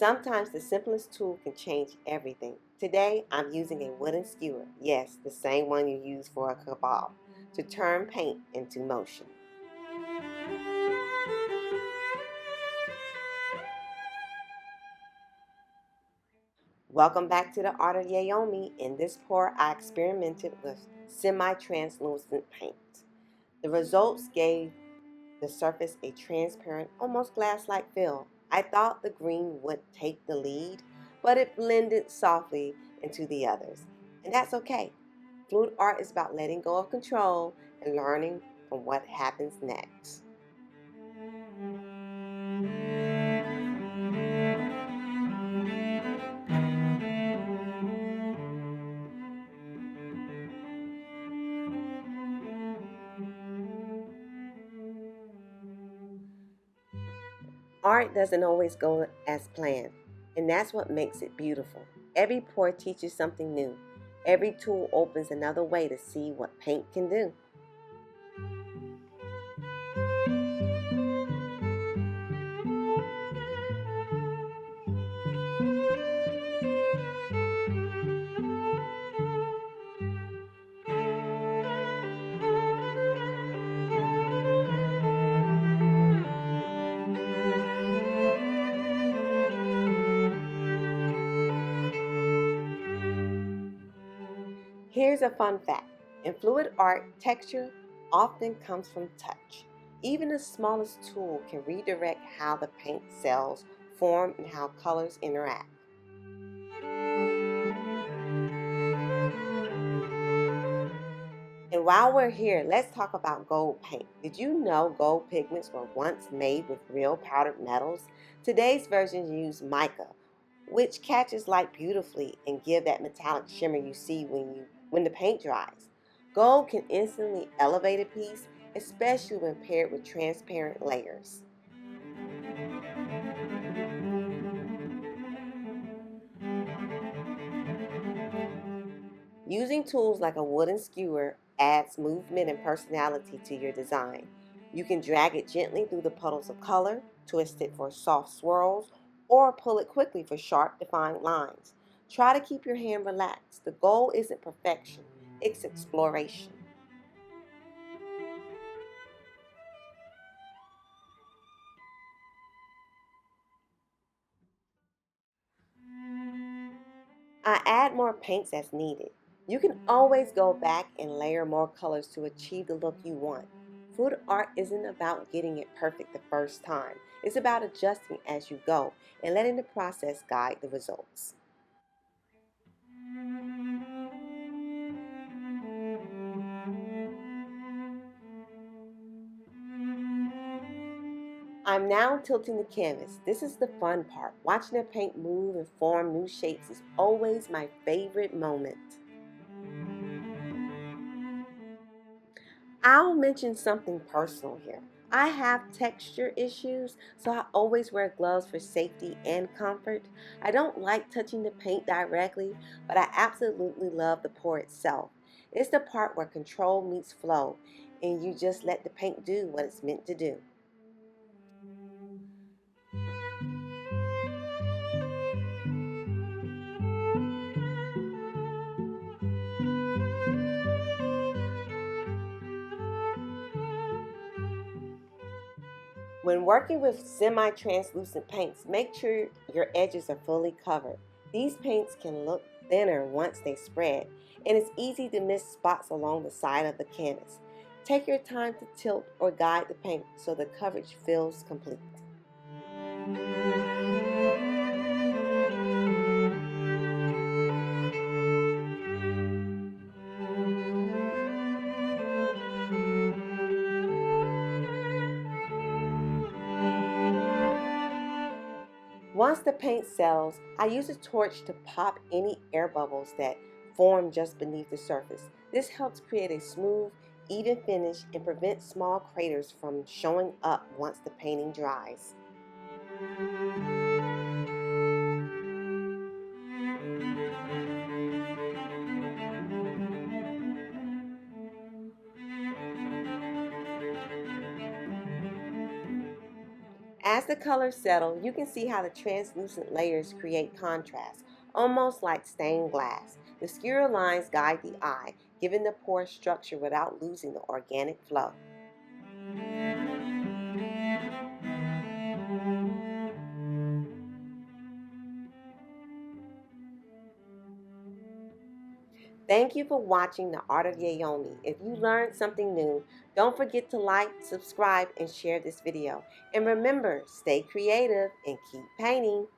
Sometimes the simplest tool can change everything. Today, I'm using a wooden skewer, yes, the same one you use for a kebab, to turn paint into motion. Welcome back to the Art of Yaomi. In this pour, I experimented with semi-translucent paint. The results gave the surface a transparent, almost glass-like feel. I thought the green would take the lead, but it blended softly into the others. And that's okay. Fluid art is about letting go of control and learning from what happens next. Art doesn't always go as planned, and that's what makes it beautiful. Every pour teaches something new. Every tool opens another way to see what paint can do. Here's a fun fact. In fluid art, texture often comes from touch. Even the smallest tool can redirect how the paint cells form and how colors interact. And while we're here, let's talk about gold paint. Did you know gold pigments were once made with real powdered metals? Today's versions use mica, which catches light beautifully and give that metallic shimmer you see when the paint dries. Gold can instantly elevate a piece, especially when paired with transparent layers. Using tools like a wooden skewer adds movement and personality to your design. You can drag it gently through the puddles of color, twist it for soft swirls, or pull it quickly for sharp, defined lines. Try to keep your hand relaxed. The goal isn't perfection, it's exploration. I add more paints as needed. You can always go back and layer more colors to achieve the look you want. Food art isn't about getting it perfect the first time. It's about adjusting as you go and letting the process guide the results. I'm now tilting the canvas. This is the fun part. Watching the paint move and form new shapes is always my favorite moment. I'll mention something personal here. I have texture issues, so I always wear gloves for safety and comfort. I don't like touching the paint directly, but I absolutely love the pour itself. It's the part where control meets flow, and you just let the paint do what it's meant to do. When working with semi-translucent paints, make sure your edges are fully covered. These paints can look thinner once they spread, and it's easy to miss spots along the side of the canvas. Take your time to tilt or guide the paint so the coverage feels complete. Once the paint settles, I use a torch to pop any air bubbles that form just beneath the surface. This helps create a smooth, even finish and prevents small craters from showing up once the painting dries. As the colors settle, you can see how the translucent layers create contrast, almost like stained glass. The skewer lines guide the eye, giving the pour structure without losing the organic flow. Thank you for watching The Art of Yayomi. If you learned something new, don't forget to like, subscribe, and share this video. And remember, stay creative and keep painting.